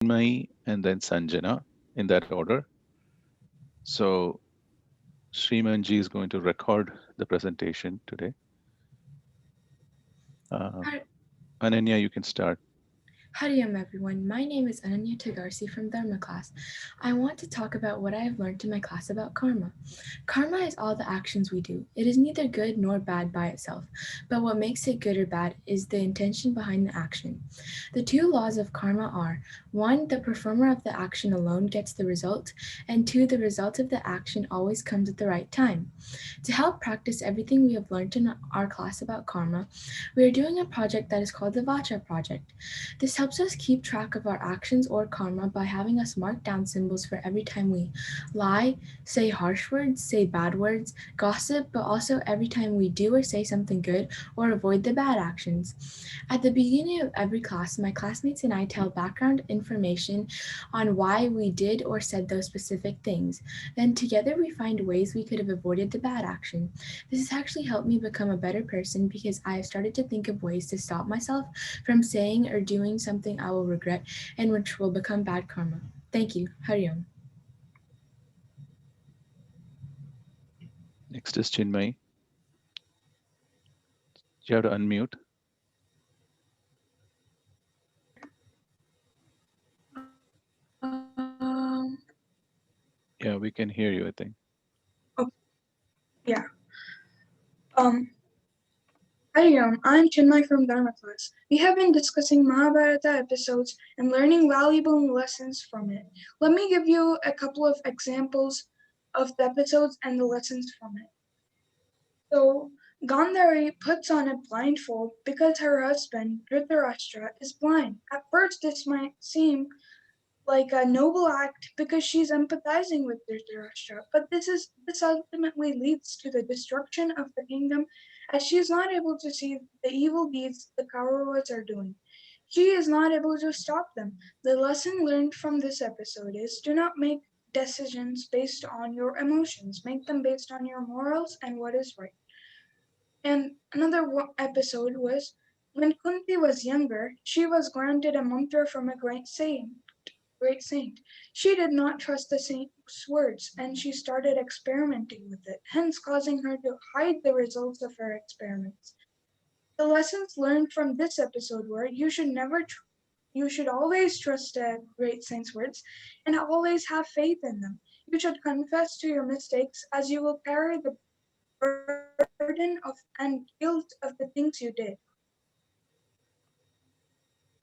Chinmay, and then Sanjana in that order. So Srimanji is going to record the presentation today. Uh, Hi, Ananya, you can start. Howdy, everyone. My name is Ananya Tagarsi from Dharma Class. I want to talk about what I have learned in my class about karma. Karma is all the actions we do. It is neither good nor bad by itself, but what makes it good or bad is the intention behind the action. The two laws of karma are: one, the performer of the action alone gets the result, and two, the result of the action always comes at the right time. To help practice everything we have learned in our class about karma, we are doing a project that is called the Vacha Project. This helps us keep track of our actions or karma by having us mark down symbols for every time we lie, say harsh words, say bad words, gossip, but also every time we do or say something good or avoid the bad actions. At the beginning of every class, my classmates and I tell background information on why we did or said those specific things. Then together we find ways we could have avoided the bad action. This has actually helped me become a better person because I have started to think of ways to stop myself from saying or doing something I will regret and which will become bad karma. Thank you. Hariom. Next is Chinmay. You have to unmute. Um, Yeah, we can hear you, I think. oh, yeah. Um, Hi, I'm Chinmay from Dharma Class. We have been discussing Mahabharata episodes and learning valuable lessons from it. Let me give you a couple of examples of the episodes and the lessons from it. So, Gandhari puts on a blindfold because her husband, Dhritarashtra, is blind. At first, this might seem like a noble act because she's empathizing with Dhritarashtra. But this ultimately leads to the destruction of the kingdom as she is not able to see the evil deeds the Kauravas are doing. She is not able to stop them. The lesson learned from this episode is do not make decisions based on your emotions. Make them based on your morals and what is right. And another episode was when Kunti was younger, she was granted a mantra from a great saint. She did not trust the saint's words, and she started experimenting with it, hence causing her to hide the results of her experiments. The lessons learned from this episode were you should always trust a great saint's words and always have faith in them. You should confess to your mistakes as you will carry the burden of and guilt of the things you did.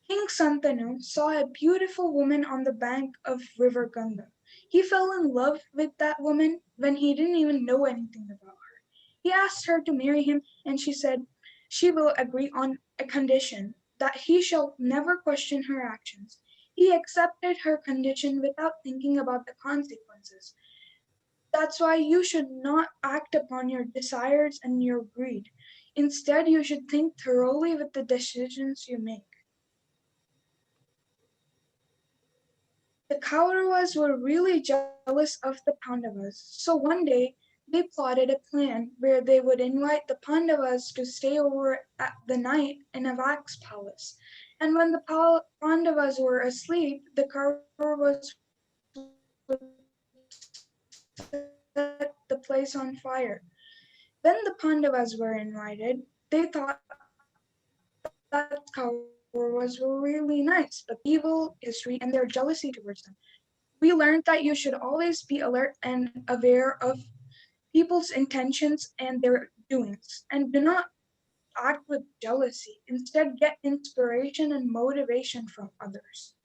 King Santanu saw a beautiful woman on the bank of River Ganga. He fell in love with that woman when he didn't even know anything about her. He asked her to marry him, and she said she will agree on a condition that he shall never question her actions. He accepted her condition without thinking about the consequences. That's why you should not act upon your desires and your greed. Instead, you should think thoroughly with the decisions you make. The Kauravas were really jealous of the Pandavas, so one day they plotted a plan where they would invite the Pandavas to stay over at the night in a wax palace. And when the Pandavas were asleep, the Kauravas would set the place on fire. When the Pandavas were invited, they thought that Kauravas were really nice, but they knew that Pandavas were evil, history, and their jealousy towards them. We learned that you should always be alert and aware of people's intentions and their doings, and do not act with jealousy. Instead, get inspiration and motivation from others.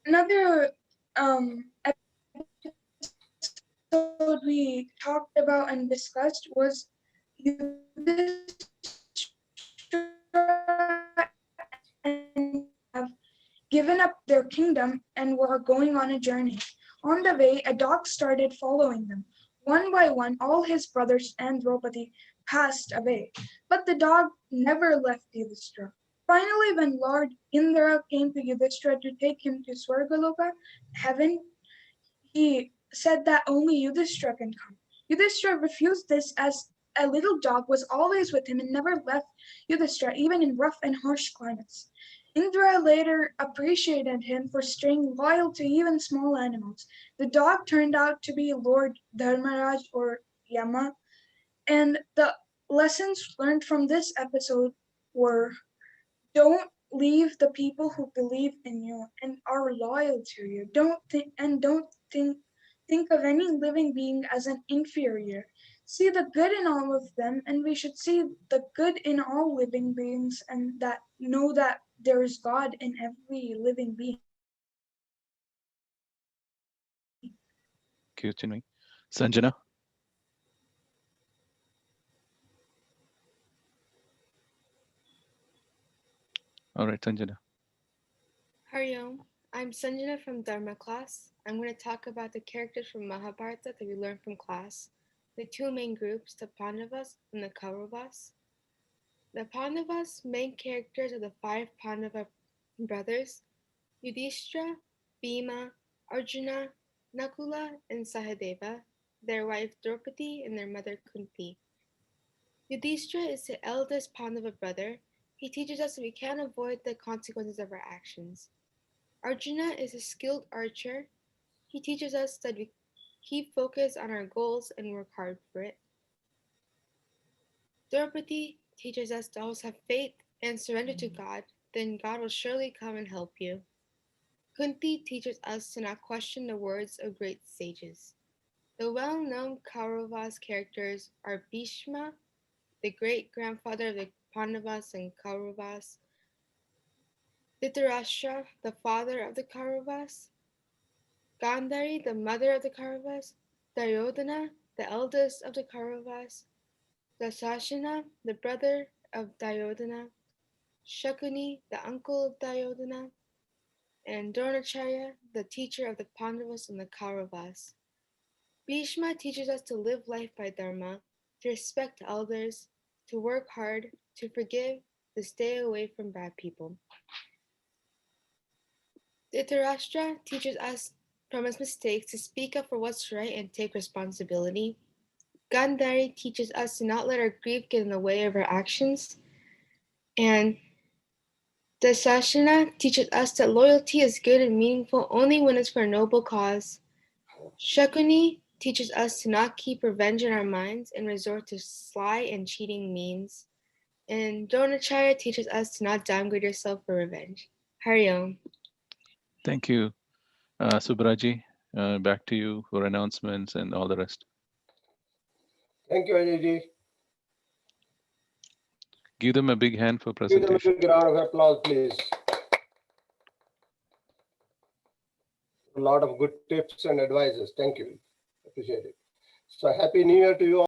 Another episode we talked about and discussed was Yudhishthira and have given up their kingdom and were going on a journey. On the way, a dog started following them. One by one, all his brothers and Draupadi passed away, but the dog never left Yudhishthira. Finally, when Lord Indra came to Yudhishthira to take him to Swargaloka, heaven, he said that only Yudhishthira can come. Yudhishthira refused this as a little dog was always with him and never left Yudhishthira, even in rough and harsh climates. Indra later appreciated him for staying loyal to even small animals. The dog turned out to be Lord Dharmaraj or Yama, and the lessons learned from this episode were don't leave the people who believe in you and are loyal to you. Don't think of any living being as an inferior. See the good in all of them, and we should see the good in all living beings, and that know that there is God in every living being. Thank you, Chinmay. Sanjana? All right, Sanjana. Hariom, I'm Sanjana from Dharma Class. I'm going to talk about the characters from Mahabharata that we learned from class. The two main groups, the Pandavas and the Kauravas. The Pandavas' main characters are the five Pandava brothers, Yudhishthira, Bhima, Arjuna, Nakula, and Sahadeva, their wife Draupadi, and their mother Kunti. Yudhishthira is the eldest Pandava brother. He teaches us that we can't avoid the consequences of our actions. Arjuna is a skilled archer. He teaches us that we keep focus on our goals and work hard for it. Draupadi teaches us to always have faith and surrender to God, then God will surely come and help you. Kunti teaches us to not question the words of great sages. The well-known Kauravas characters are Bhishma, the great-grandfather of the Pandavas and Kauravas, Dhritarashtra, the father of the Kauravas, Gandhari, the mother of the Kauravas, Duryodhana, the eldest of the Kauravas, Dasashana, the brother of Duryodhana, Shakuni, the uncle of Duryodhana, and Dronacharya, the teacher of the Pandavas and the Kauravas. Bhishma teaches us to live life by Dharma, to respect elders, to work hard, to forgive, to stay away from bad people. Dhritarashtra teaches us from his mistakes to speak up for what's right and take responsibility. Gandhari teaches us to not let our grief get in the way of our actions. And Dasashana teaches us that loyalty is good and meaningful only when it's for a noble cause. Shakuni teaches us to not keep revenge in our minds and resort to sly and cheating means. And Dronacharya teaches us to not downgrade yourself for revenge. Hariom. Thank you, Subraji. Back to you for announcements and all the rest. Thank you, Ajay. Give them a big hand for Give them a presentation. big round of applause, please. A lot of good tips and advices. Thank you. Appreciate it. So happy New Year to you all.